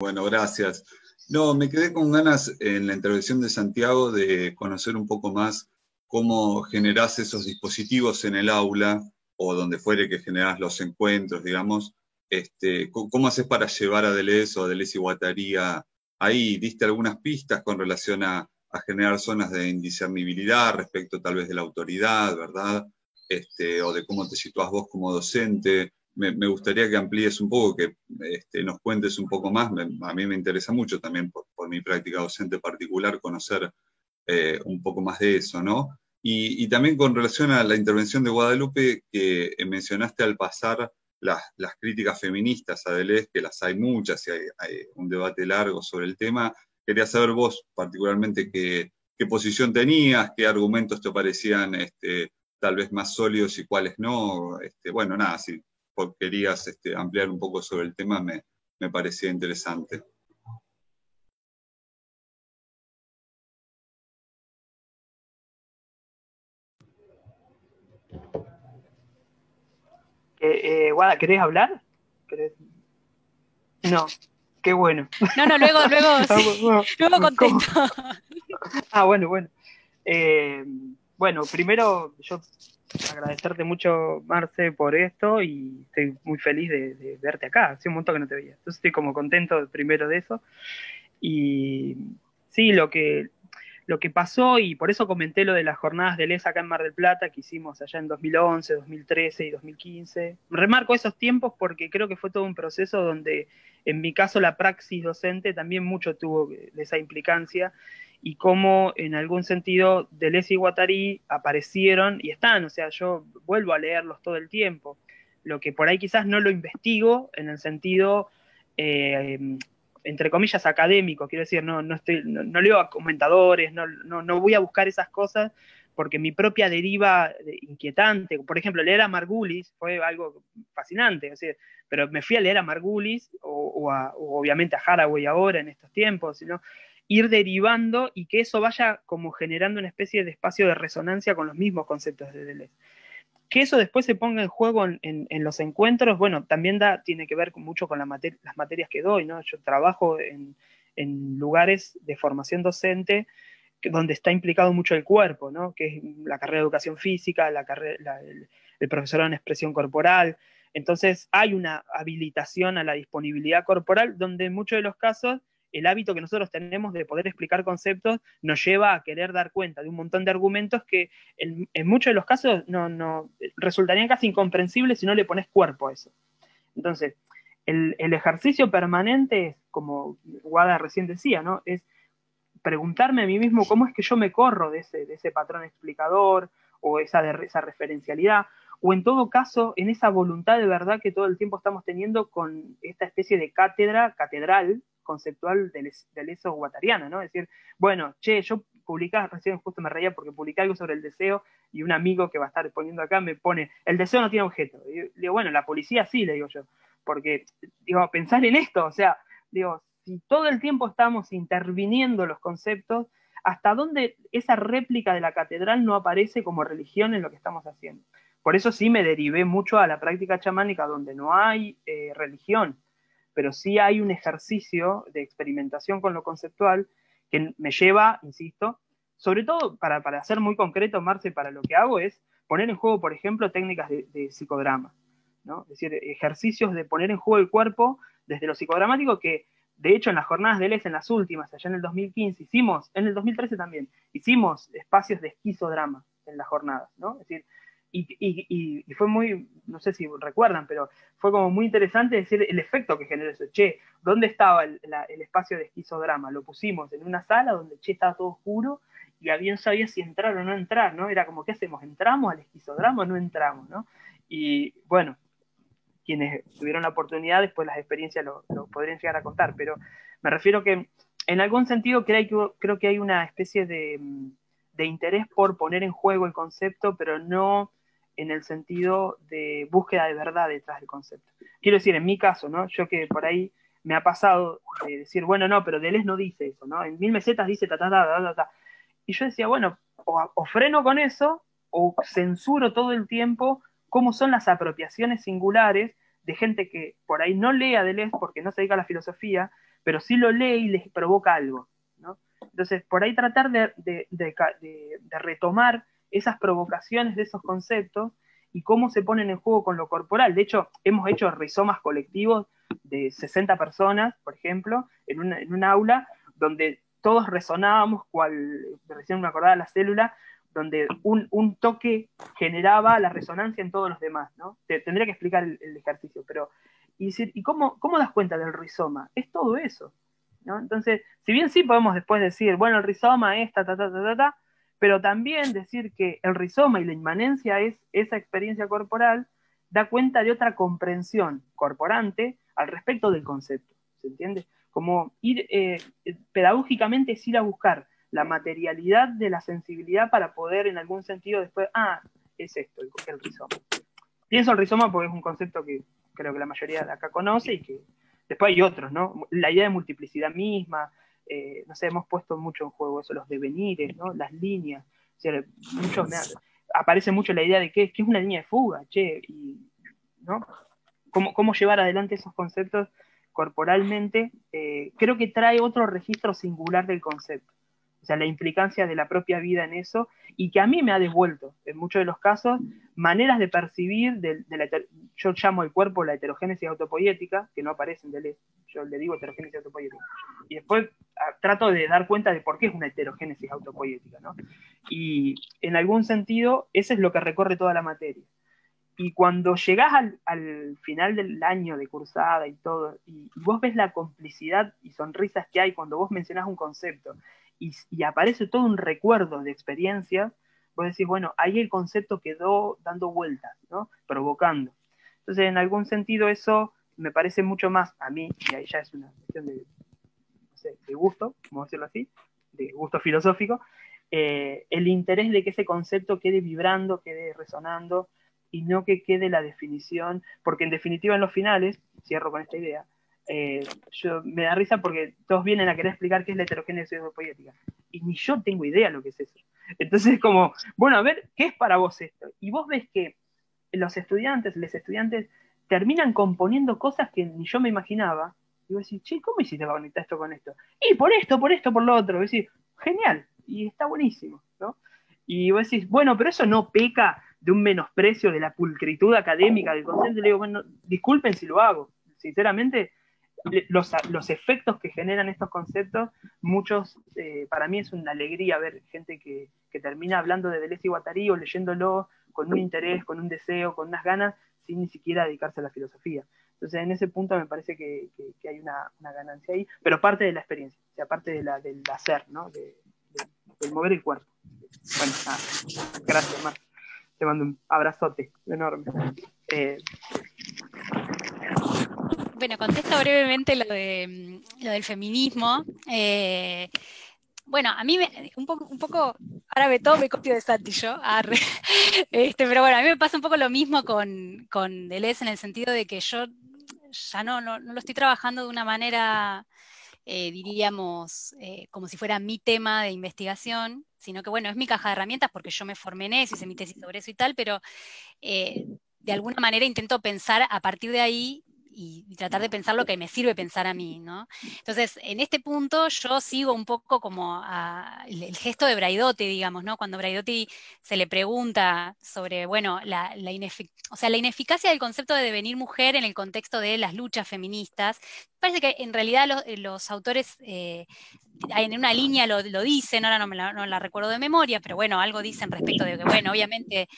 Bueno, gracias. No, me quedé con ganas en la intervención de Santiago de conocer un poco más cómo generás esos dispositivos en el aula o donde fuere que generás los encuentros, digamos. ¿Cómo haces para llevar a Deleuze o a Deleuze y Guattari ahí? ¿Diste algunas pistas con relación a generar zonas de indiscernibilidad respecto tal vez de la autoridad, ¿verdad? O de cómo te situás vos como docente. Me gustaría que amplíes un poco, que nos cuentes un poco más. A mí me interesa mucho también por mi práctica docente particular conocer un poco más de eso, ¿no? Y también con relación a la intervención de Guadalupe, que mencionaste al pasar las críticas feministas a Deleuze, que las hay muchas y hay un debate largo sobre el tema. Quería saber vos particularmente qué posición tenías, qué argumentos te parecían tal vez más sólidos y cuáles no. Bueno, nada, si querías ampliar un poco sobre el tema, me parecía interesante. Guada, ¿querés hablar? ¿Querés? No, qué bueno. No, luego sí, luego ¿Cómo? contesto. Bueno, bueno. Bueno, primero yo agradecerte mucho, Marce, por esto y estoy muy feliz de verte acá. Hace un montón que no te veía. Entonces estoy como contento primero de eso. Y sí, lo que pasó, y por eso comenté lo de las jornadas de Les acá en Mar del Plata que hicimos allá en 2011, 2013 y 2015. Remarco esos tiempos porque creo que fue todo un proceso donde, en mi caso, la praxis docente también mucho tuvo de esa implicancia y cómo, en algún sentido, Deleuze y Guattari aparecieron y están, o sea, yo vuelvo a leerlos todo el tiempo. Lo que por ahí quizás no lo investigo en el sentido entre comillas, académico, quiero decir, no leo a comentadores, no voy a buscar esas cosas, porque mi propia deriva inquietante, por ejemplo, leer a Margulis fue algo fascinante, o sea, pero me fui a leer a Margulis, o obviamente a Haraway ahora, en estos tiempos, sino ir derivando y que eso vaya como generando una especie de espacio de resonancia con los mismos conceptos de Deleuze. Que eso después se ponga en juego en los encuentros, bueno, también tiene que ver mucho con las materias que doy, ¿no? Yo trabajo en lugares de formación docente donde está implicado mucho el cuerpo, ¿no? Que es la carrera de educación física, el profesorado en expresión corporal. Entonces hay una habilitación a la disponibilidad corporal donde en muchos de los casos el hábito que nosotros tenemos de poder explicar conceptos nos lleva a querer dar cuenta de un montón de argumentos que en muchos de los casos no resultarían casi incomprensibles si no le pones cuerpo a eso. Entonces, el ejercicio permanente es, como Guada recién decía, ¿no? Es preguntarme a mí mismo cómo es que yo me corro de ese patrón explicador o esa referencialidad, o en todo caso, en esa voluntad de verdad que todo el tiempo estamos teniendo con esta especie de catedral conceptual del eso guattariana, ¿no? Es decir, bueno, che, yo publicé, recién justo me reía porque publiqué algo sobre el deseo y un amigo que va a estar poniendo acá me pone, el deseo no tiene objeto. Y le digo, bueno, la policía sí, le digo yo, porque, digo, pensar en esto, o sea, digo, si todo el tiempo estamos interviniendo los conceptos, ¿hasta dónde esa réplica de la catedral no aparece como religión en lo que estamos haciendo? Por eso sí me derivé mucho a la práctica chamánica, donde no hay religión, pero sí hay un ejercicio de experimentación con lo conceptual que me lleva, insisto, sobre todo para ser muy concreto, Marce, para lo que hago es poner en juego, por ejemplo, técnicas de psicodrama, ¿no? Es decir, ejercicios de poner en juego el cuerpo desde lo psicodramático que de hecho, en las jornadas de Les, en las últimas, allá en el 2015, en el 2013 también, hicimos espacios de esquizodrama en las jornadas, ¿no? Es decir, y fue muy, no sé si recuerdan, pero fue como muy interesante decir el efecto que generó eso. Che, ¿dónde estaba el espacio de esquizodrama? Lo pusimos en una sala donde, che, estaba todo oscuro y había, no sabía si entrar o no entrar, ¿no? Era como, ¿qué hacemos? ¿Entramos al esquizodrama o no entramos, no? Y bueno, quienes tuvieron la oportunidad, después las experiencias lo podrían llegar a contar, pero me refiero que en algún sentido creo que hay una especie de interés por poner en juego el concepto, pero no en el sentido de búsqueda de verdad detrás del concepto. Quiero decir, en mi caso, ¿no? Yo que por ahí me ha pasado de decir, bueno, no, pero Deleuze no dice eso, ¿no? En 1000 mesetas dice ta, ta, ta, ta, ta, ta. Y yo decía, bueno, o freno con eso, o censuro todo el tiempo cómo son las apropiaciones singulares de gente que por ahí no lee a Deleuze porque no se dedica a la filosofía, pero sí lo lee y les provoca algo, ¿no? Entonces, por ahí tratar de retomar esas provocaciones de esos conceptos y cómo se ponen en juego con lo corporal. De hecho, hemos hecho rizomas colectivos de 60 personas, por ejemplo, en un aula donde todos resonábamos, recién me acordaba la célula, donde un toque generaba la resonancia en todos los demás, ¿no? Tendría que explicar el ejercicio, pero ¿y cómo das cuenta del rizoma? Es todo eso, ¿no? Entonces, si bien sí podemos después decir, bueno, el rizoma es pero también decir que el rizoma y la inmanencia es esa experiencia corporal, da cuenta de otra comprensión corporante al respecto del concepto, ¿se entiende? Como ir, pedagógicamente es ir a buscar la materialidad de la sensibilidad para poder en algún sentido después, es esto, el rizoma. Pienso el rizoma porque es un concepto que creo que la mayoría de acá conoce y que después hay otros, ¿no? La idea de multiplicidad misma, no sé, hemos puesto mucho en juego eso, los devenires, ¿no? Las líneas. O sea, aparece mucho la idea de qué es una línea de fuga, ¿no? ¿Cómo llevar adelante esos conceptos corporalmente? Creo que trae otro registro singular del concepto. O sea, la implicancia de la propia vida en eso, y que a mí me ha devuelto, en muchos de los casos, maneras de percibir, yo llamo el cuerpo la heterogénesis autopoiética, que no aparece en Deleuze, yo le digo heterogénesis autopoiética, y después trato de dar cuenta de por qué es una heterogénesis autopoiética, ¿no? Y en algún sentido, eso es lo que recorre toda la materia. Y cuando llegás al final del año de cursada y todo, y vos ves la complicidad y sonrisas que hay cuando vos mencionás un concepto, y aparece todo un recuerdo de experiencias, vos decís, bueno, ahí el concepto quedó dando vueltas, ¿no? Provocando. Entonces, en algún sentido, eso me parece mucho más a mí, y ahí ya es una cuestión de gusto, vamos a decirlo así, de gusto filosófico, el interés de que ese concepto quede vibrando, quede resonando, y no que quede la definición, porque en definitiva en los finales, cierro con esta idea, me da risa porque todos vienen a querer explicar qué es la heterogénesis poética, y ni yo tengo idea lo que es eso. Entonces como, bueno, a ver, ¿qué es para vos esto? Y vos ves que los estudiantes terminan componiendo cosas que ni yo me imaginaba, y vos decís, che, ¿cómo hiciste para conectar esto con esto? Y por esto, por lo otro, vos decís, genial, y está buenísimo, ¿no? Y vos decís, bueno, pero eso no peca de un menosprecio de la pulcritud académica del concepto. Y le digo, bueno, disculpen si lo hago. Sinceramente, los efectos que generan estos conceptos, muchos, para mí es una alegría ver gente que termina hablando de Deleuze y Guattari o leyéndolo con un interés, con un deseo, con unas ganas, sin ni siquiera dedicarse a la filosofía. Entonces, en ese punto me parece que hay una ganancia ahí, pero parte de la experiencia, o sea, parte del hacer, ¿no? Del mover el cuerpo. Bueno, nada, gracias, Mar. Te mando un abrazote enorme. Bueno, contesto brevemente lo del feminismo. Bueno, a mí un poco, ahora me copio de Santi yo, pero bueno, a mí me pasa un poco lo mismo con Deleuze en el sentido de que yo ya no lo estoy trabajando de una manera, diríamos, como si fuera mi tema de investigación, sino que bueno, es mi caja de herramientas porque yo me formé en eso, hice mi tesis sobre eso y tal, pero de alguna manera intento pensar a partir de ahí y tratar de pensar lo que me sirve pensar a mí, ¿no? Entonces, en este punto yo sigo un poco como el gesto de Braidotti, digamos, ¿no? Cuando Braidotti se le pregunta sobre, bueno, la ineficacia del concepto de devenir mujer en el contexto de las luchas feministas, parece que en realidad los autores en una línea lo dicen, ahora no la recuerdo de memoria, pero bueno, algo dicen respecto de que, bueno, obviamente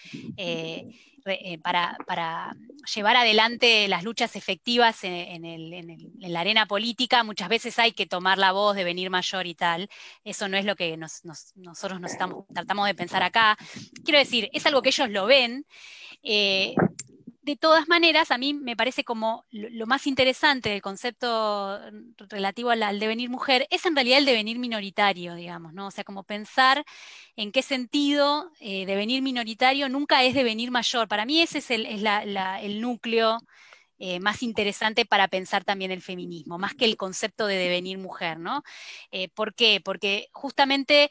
para llevar adelante las luchas efectivas en la arena política, muchas veces hay que tomar la voz, devenir mayor y tal. Eso no es lo que nosotros tratamos de pensar acá. Quiero decir, es algo que ellos lo ven. De todas maneras, a mí me parece como lo más interesante del concepto relativo al devenir mujer es en realidad el devenir minoritario, digamos, ¿no? O sea, como pensar en qué sentido devenir minoritario nunca es devenir mayor. Para mí ese es el núcleo más interesante para pensar también el feminismo, más que el concepto de devenir mujer, ¿no? ¿Por qué? Porque justamente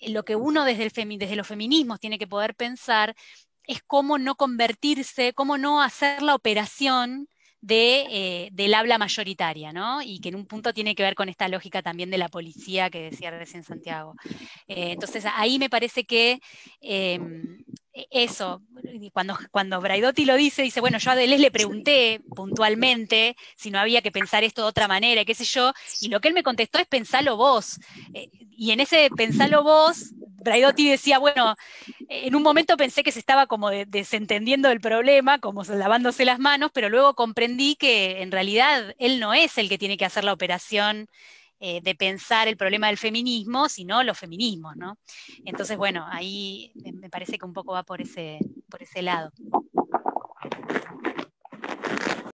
lo que uno desde los feminismos tiene que poder pensar es cómo no convertirse, cómo no hacer la operación del habla mayoritaria, ¿no? Y que en un punto tiene que ver con esta lógica también de la policía que decía recién Santiago. Entonces ahí me parece que eso, cuando Braidotti lo dice, bueno, yo a Deleuze le pregunté puntualmente si no había que pensar esto de otra manera, qué sé yo, y lo que él me contestó es pensalo vos. Y en ese pensalo vos, Braidotti decía, bueno, en un momento pensé que se estaba como desentendiendo del problema, como lavándose las manos, pero luego comprendí que en realidad él no es el que tiene que hacer la operación de pensar el problema del feminismo, sino los feminismos, ¿no? Entonces, bueno, ahí me parece que un poco va por ese lado.